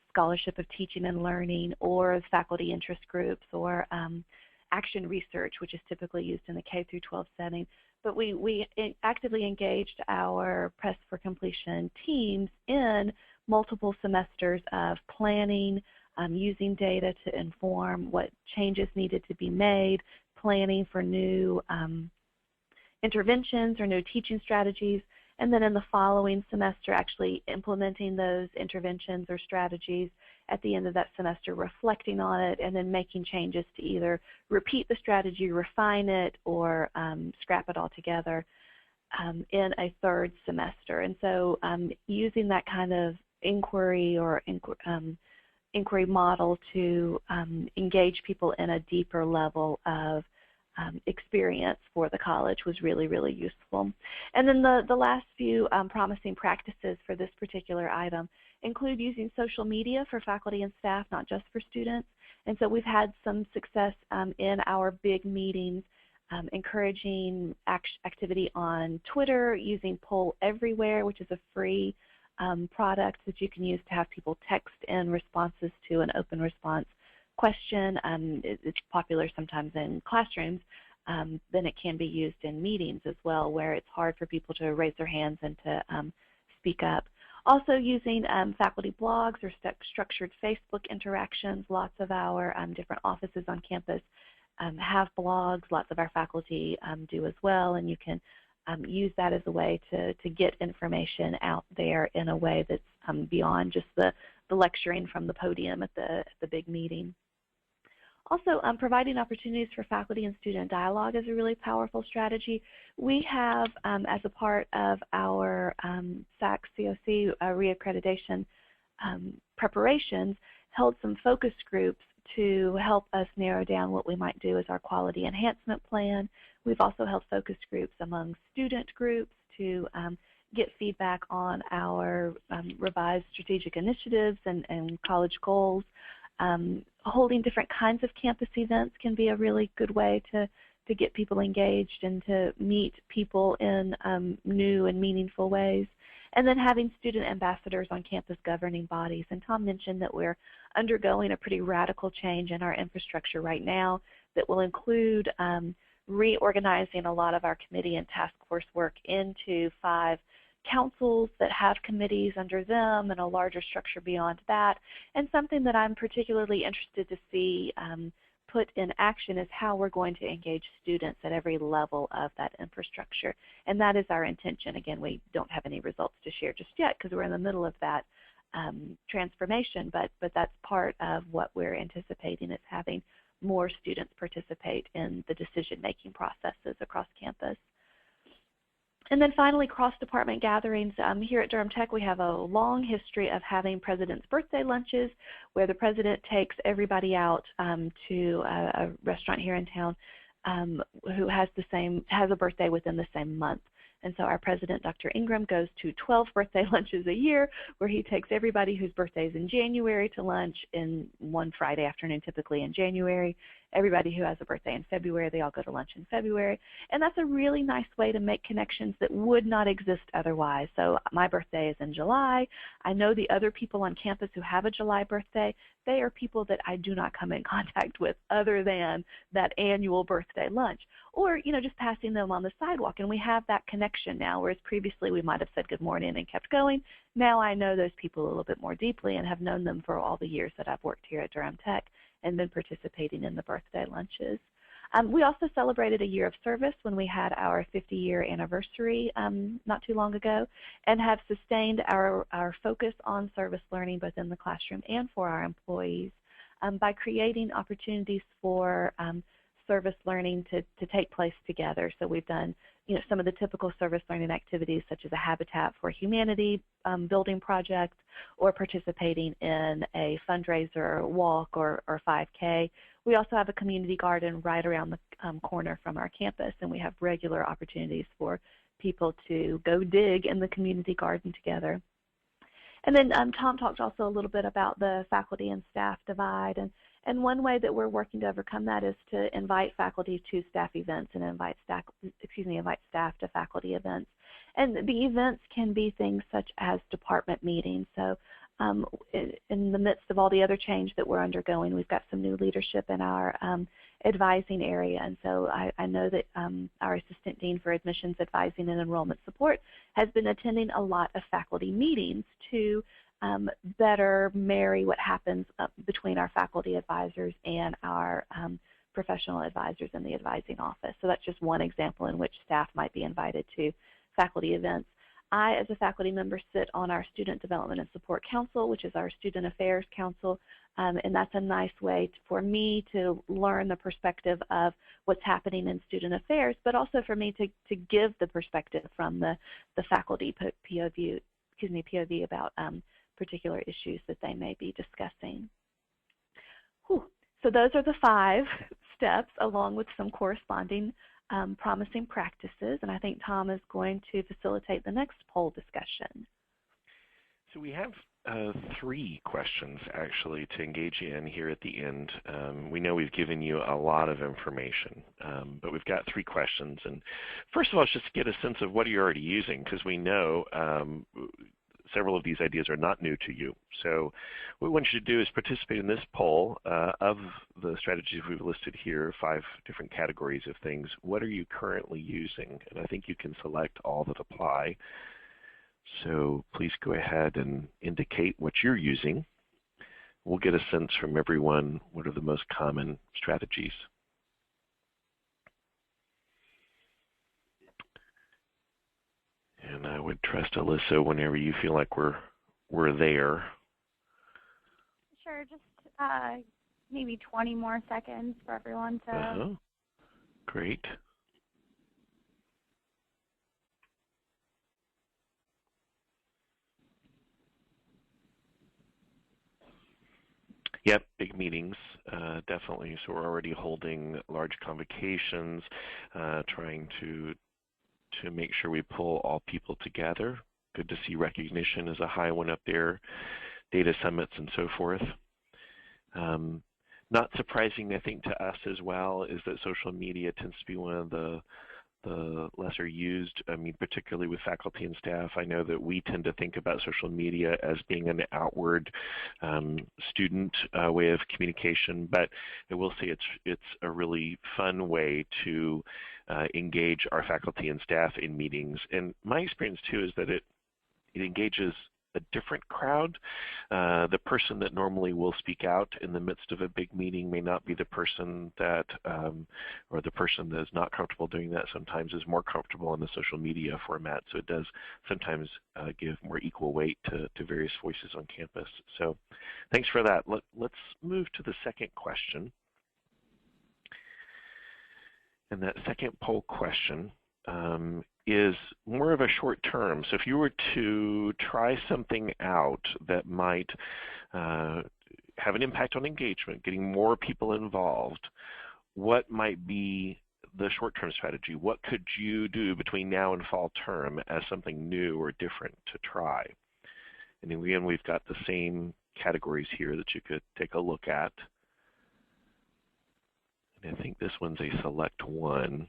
Scholarship of Teaching and Learning or faculty interest groups or action research, which is typically used in the K through 12 setting. But we actively engaged our Press for Completion teams in multiple semesters of planning, using data to inform what changes needed to be made, planning for new interventions or new teaching strategies, and then in the following semester actually implementing those interventions or strategies at the end of that semester, reflecting on it, and then making changes to either repeat the strategy, refine it, or scrap it altogether in a third semester. And so using that kind of inquiry or inquiry model to engage people in a deeper level of experience for the college was really, really useful. And then the last few promising practices for this particular item include using social media for faculty and staff, not just for students. And so we've had some success in our big meetings, encouraging activity on Twitter, using Poll Everywhere, which is a free product that you can use to have people text in responses to an open response question. It's popular sometimes in classrooms. Then it can be used in meetings as well, where it's hard for people to raise their hands and to speak up. Also using faculty blogs or structured Facebook interactions. Lots of our different offices on campus have blogs. Lots of our faculty do as well, and you can use that as a way to get information out there in a way that's beyond just the lecturing from the podium at the big meeting. Also, providing opportunities for faculty and student dialogue is a really powerful strategy. We have, as a part of our SAC-COC reaccreditation preparations, held some focus groups to help us narrow down what we might do as our quality enhancement plan. We've also held focus groups among student groups to get feedback on our revised strategic initiatives and college goals. Holding different kinds of campus events can be a really good way to get people engaged and to meet people in new and meaningful ways. And then having student ambassadors on campus governing bodies. And Tom mentioned that we're undergoing a pretty radical change in our infrastructure right now that will include reorganizing a lot of our committee and task force work into 5 councils that have committees under them and a larger structure beyond that. And something that I'm particularly interested to see put in action is how we're going to engage students at every level of that infrastructure. And that is our intention. Again, we don't have any results to share just yet because we're in the middle of that transformation, but that's part of what we're anticipating, is having more students participate in the decision-making processes across campus. And then finally, cross-department gatherings. Here at Durham Tech, we have a long history of having President's Birthday lunches where the President takes everybody out to a restaurant here in town who has a birthday within the same month. And so our President, Dr. Ingram, goes to 12 birthday lunches a year where he takes everybody whose birthday is in January to lunch in one Friday afternoon, typically in January. Everybody who has a birthday in February, they all go to lunch in February. And that's a really nice way to make connections that would not exist otherwise. So my birthday is in July. I know the other people on campus who have a July birthday. They are people that I do not come in contact with other than that annual birthday lunch. Or, you know, just passing them on the sidewalk. And we have that connection now, whereas previously we might have said good morning and kept going. Now I know those people a little bit more deeply and have known them for all the years that I've worked here at Durham Tech and been participating in the birthday lunches. We also celebrated a year of service when we had our 50-year anniversary not too long ago, and have sustained our focus on service learning both in the classroom and for our employees by creating opportunities for service learning to take place together. So we've done, you know, some of the typical service learning activities such as a Habitat for Humanity building project, or participating in a fundraiser walk or 5K. We also have a community garden right around the corner from our campus, and we have regular opportunities for people to go dig in the community garden together. And then Tom talked also a little bit about the faculty and staff divide, and one way that we're working to overcome that is to invite faculty to staff events and invite staff to faculty events. And the events can be things such as department meetings. So in the midst of all the other change that we're undergoing, we've got some new leadership in our advising area. And so I know that our Assistant Dean for Admissions Advising and Enrollment Support has been attending a lot of faculty meetings to better marry what happens between our faculty advisors and our professional advisors in the advising office. So that's just one example in which staff might be invited to faculty events. I, as a faculty member, sit on our Student Development and Support Council, which is our Student Affairs Council, and that's a nice way for me to learn the perspective of what's happening in student affairs, but also for me to give the perspective from the faculty POV about particular issues that they may be discussing. Whew. So those are the 5 steps, along with some corresponding promising practices, and I think Tom is going to facilitate the next poll discussion. So we have 3 questions actually to engage you in here at the end. We know we've given you a lot of information, but we've got 3 questions. And first of all, just to get a sense of what you're already using, because we know several of these ideas are not new to you. So what we want you to do is participate in this poll of the strategies we've listed here, 5 different categories of things. What are you currently using? And I think you can select all that apply. So please go ahead and indicate what you're using. We'll get a sense from everyone what are the most common strategies. And I would trust Alyssa whenever you feel like we're there. Sure, just maybe 20 more seconds for everyone to. Great. Yep, big meetings, definitely. So we're already holding large convocations, trying to make sure we pull all people together. Good to see recognition as a high one up there, data summits and so forth. Not surprising, I think, to us as well is that social media tends to be one of the lesser used, I mean, particularly with faculty and staff. I know that we tend to think about social media as being an outward student way of communication, but I will say it's a really fun way to engage our faculty and staff in meetings. And my experience too is that it engages a different crowd. The person that normally will speak out in the midst of a big meeting may not be the person that, or the person that is not comfortable doing that sometimes is more comfortable in the social media format. So it does sometimes give more equal weight to various voices on campus. So thanks for that. Let's move to the second question. And that second poll question is more of a short term. So if you were to try something out that might have an impact on engagement, getting more people involved, what might be the short-term strategy? What could you do between now and fall term as something new or different to try? And again, we've got the same categories here that you could take a look at. And I think this one's a select one.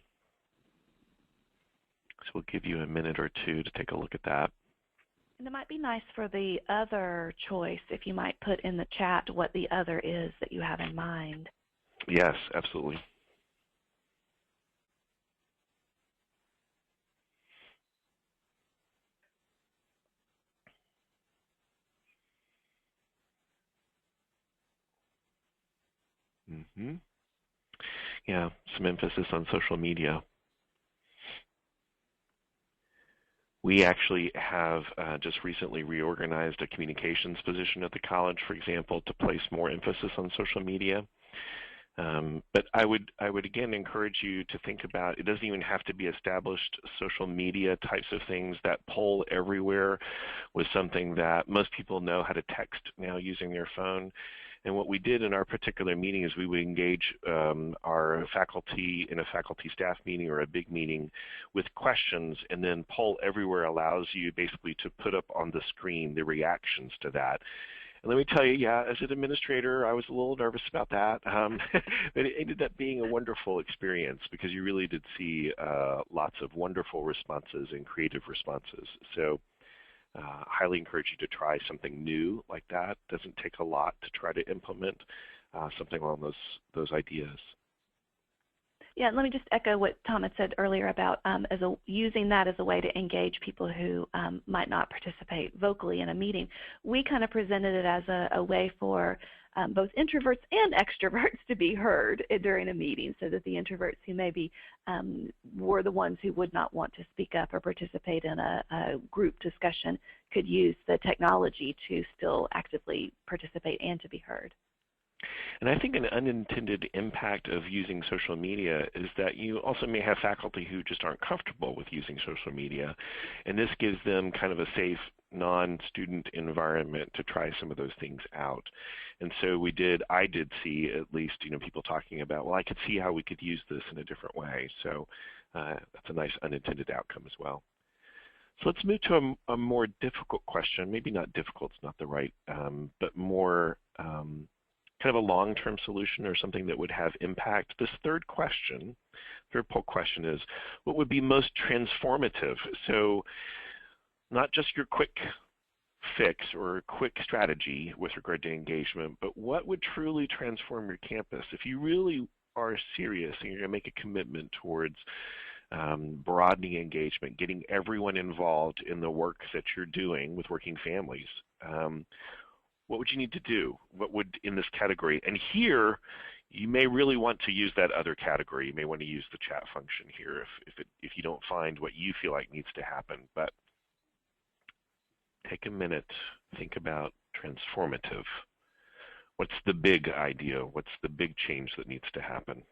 So we'll give you a minute or two to take a look at that. And it might be nice for the other choice if you might put in the chat what the other is that you have in mind. Yes, absolutely. Yeah, some emphasis on social media. We actually have just recently reorganized a communications position at the college, for example, to place more emphasis on social media. But I would again encourage you to think about, it doesn't even have to be established social media types of things. That poll everywhere was something that most people know how to text now using their phone. And what we did in our particular meeting is we would engage our faculty in a faculty staff meeting or a big meeting with questions, and then Poll Everywhere allows you basically to put up on the screen the reactions to that. And let me tell you, yeah, as an administrator, I was a little nervous about that, but it ended up being a wonderful experience because you really did see lots of wonderful responses and creative responses. So highly encourage you to try something new like that. Doesn't take a lot to try to implement something along those ideas. Yeah, let me just echo what Tom had said earlier about using that as a way to engage people who might not participate vocally in a meeting. We kind of presented it as a way for both introverts and extroverts to be heard during a meeting, so that the introverts who maybe were the ones who would not want to speak up or participate in a group discussion could use the technology to still actively participate and to be heard. And I think an unintended impact of using social media is that you also may have faculty who just aren't comfortable with using social media, and this gives them kind of a safe, non-student environment to try some of those things out. And so I did see at least, people talking about, well, I could see how we could use this in a different way. So that's a nice unintended outcome as well. So let's move to a more difficult question. Maybe not difficult, it's not the right, but more kind of a long-term solution or something that would have impact. This third poll question is, what would be most transformative? So not just your quick fix or quick strategy with regard to engagement, but what would truly transform your campus? If you really are serious and you're going to make a commitment towards broadening engagement, getting everyone involved in the work that you're doing with working families, what would you need to do? What would in this category? And here, you may really want to use that other category. You may want to use the chat function here if you don't find what you feel like needs to happen. But take a minute, think about transformative. What's the big idea? What's the big change that needs to happen?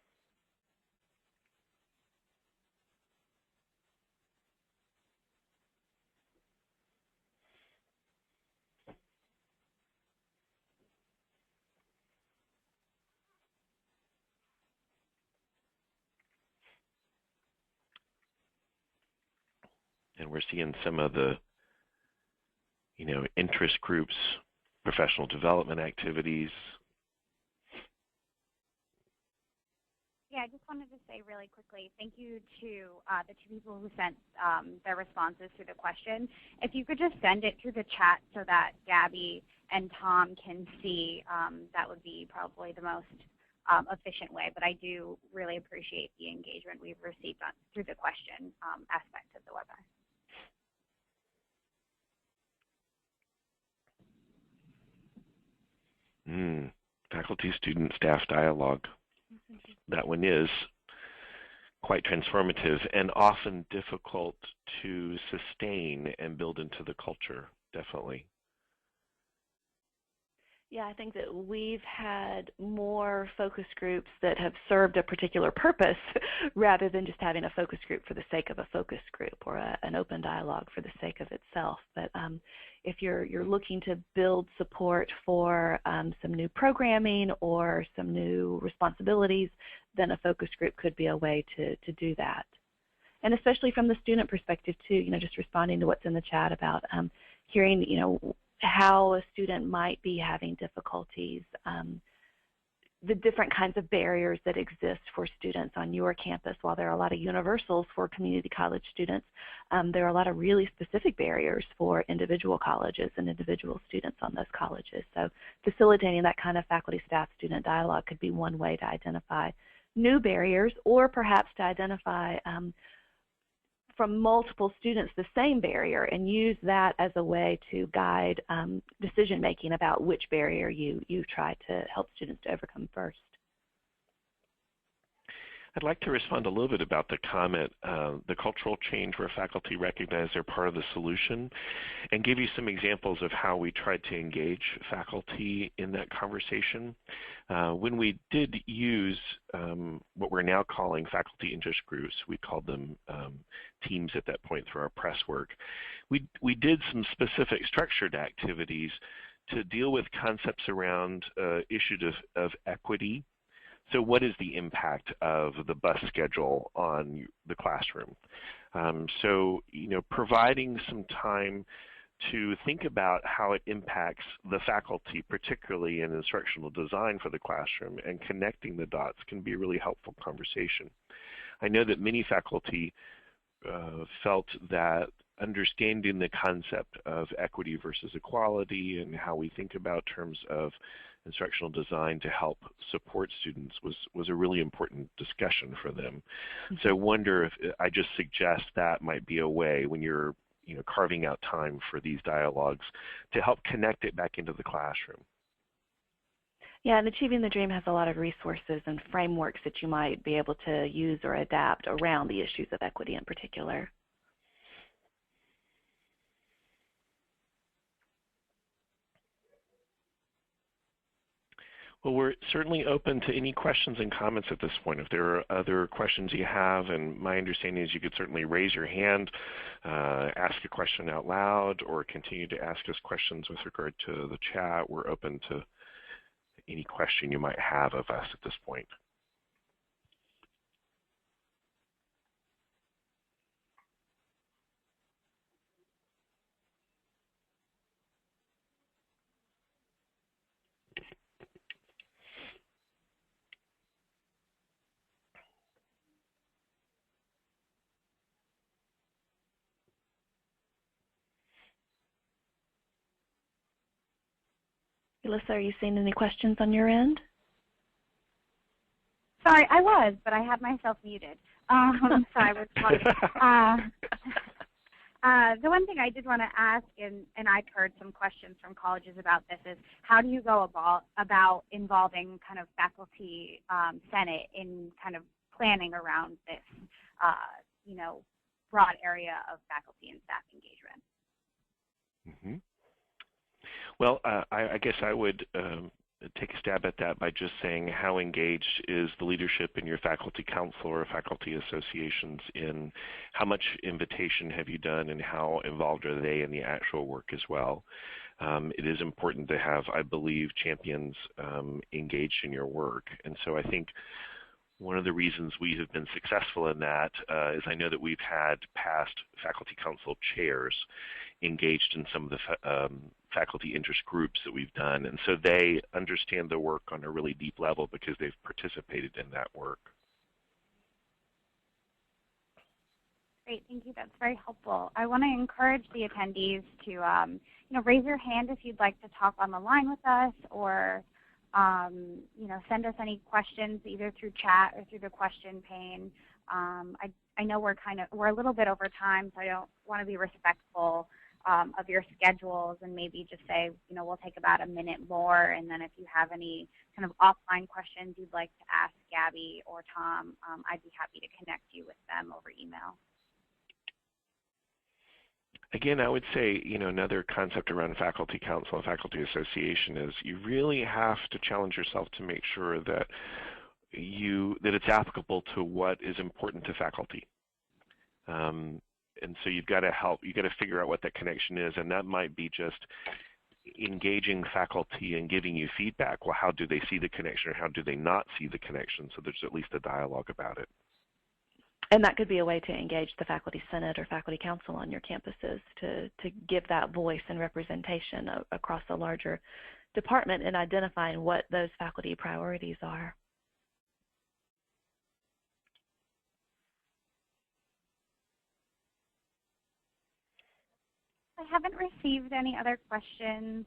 And we're seeing some of the, interest groups, professional development activities. Yeah, I just wanted to say really quickly, thank you to the two people who sent their responses to the question. If you could just send it through the chat so that Gabby and Tom can see, that would be probably the most efficient way. But I do really appreciate the engagement we've received through the question aspect of the webinar. Faculty, student, staff dialogue. That one is quite transformative and often difficult to sustain and build into the culture, definitely. Yeah, I think that we've had more focus groups that have served a particular purpose rather than just having a focus group for the sake of a focus group or an open dialogue for the sake of itself. But if you're looking to build support for some new programming or some new responsibilities, then a focus group could be a way to do that. And especially from the student perspective too, just responding to what's in the chat about hearing, how a student might be having difficulties, the different kinds of barriers that exist for students on your campus. While there are a lot of universals for community college students, there are a lot of really specific barriers for individual colleges and individual students on those colleges. So facilitating that kind of faculty, staff, student dialogue could be one way to identify new barriers, or perhaps to identify from multiple students the same barrier and use that as a way to guide decision making about which barrier you try to help students to overcome first. I'd like to respond a little bit about the comment, the cultural change where faculty recognize they're part of the solution, and give you some examples of how we tried to engage faculty in that conversation. When we did use what we're now calling faculty interest groups, we called them teams at that point through our press work, we did some specific structured activities to deal with concepts around issues of equity. So what is the impact of the bus schedule on the classroom? So, providing some time to think about how it impacts the faculty, particularly in instructional design for the classroom, and connecting the dots can be a really helpful conversation. I know that many faculty felt that understanding the concept of equity versus equality and how we think about terms of instructional design to help support students was a really important discussion for them. So I wonder if I just suggest that might be a way when you're carving out time for these dialogues to help connect it back into the classroom. Yeah, and Achieving the Dream has a lot of resources and frameworks that you might be able to use or adapt around the issues of equity in particular. Well, we're certainly open to any questions and comments at this point. If there are other questions you have, and my understanding is you could certainly raise your hand, ask a question out loud, or continue to ask us questions with regard to the chat. We're open to any question you might have of us at this point. Alyssa, are you seeing any questions on your end? Sorry, I was, but I had myself muted. So I was the one thing I did want to ask, and I've heard some questions from colleges about this, is how do you go about involving kind of faculty senate in kind of planning around this, broad area of faculty and staff engagement? Mm-hmm. Well, I guess I would take a stab at that by just saying how engaged is the leadership in your faculty council or faculty associations in how much invitation have you done and how involved are they in the actual work as well. It is important to have, I believe, champions engaged in your work. And so I think one of the reasons we have been successful in that is I know that we've had past faculty council chairs engaged in some of the faculty interest groups that we've done. And so they understand the work on a really deep level because they've participated in that work. Great, thank you. That's very helpful. I want to encourage the attendees to raise your hand if you'd like to talk on the line with us, or send us any questions either through chat or through the question pane. I know we're a little bit over time, so I don't want to be respectful of your schedules and maybe just say, we'll take about a minute more, and then if you have any kind of offline questions you'd like to ask Gabby or Tom, I'd be happy to connect you with them over email. Again, I would say, another concept around faculty council and faculty association is you really have to challenge yourself to make sure that it's applicable to what is important to faculty. And so you've got to figure out what that connection is, and that might be just engaging faculty and giving you feedback. Well, how do they see the connection or how do they not see the connection? So there's at least a dialogue about it. And that could be a way to engage the faculty senate or faculty council on your campuses to give that voice and representation across a larger department in identifying what those faculty priorities are. I haven't received any other questions,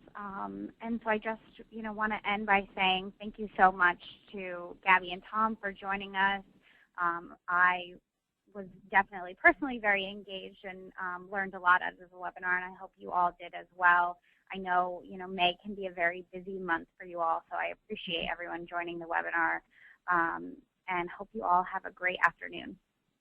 and so I just want to end by saying thank you so much to Gabby and Tom for joining us. I was definitely personally very engaged and learned a lot out of the webinar, and I hope you all did as well. I know May can be a very busy month for you all, so I appreciate everyone joining the webinar, and hope you all have a great afternoon.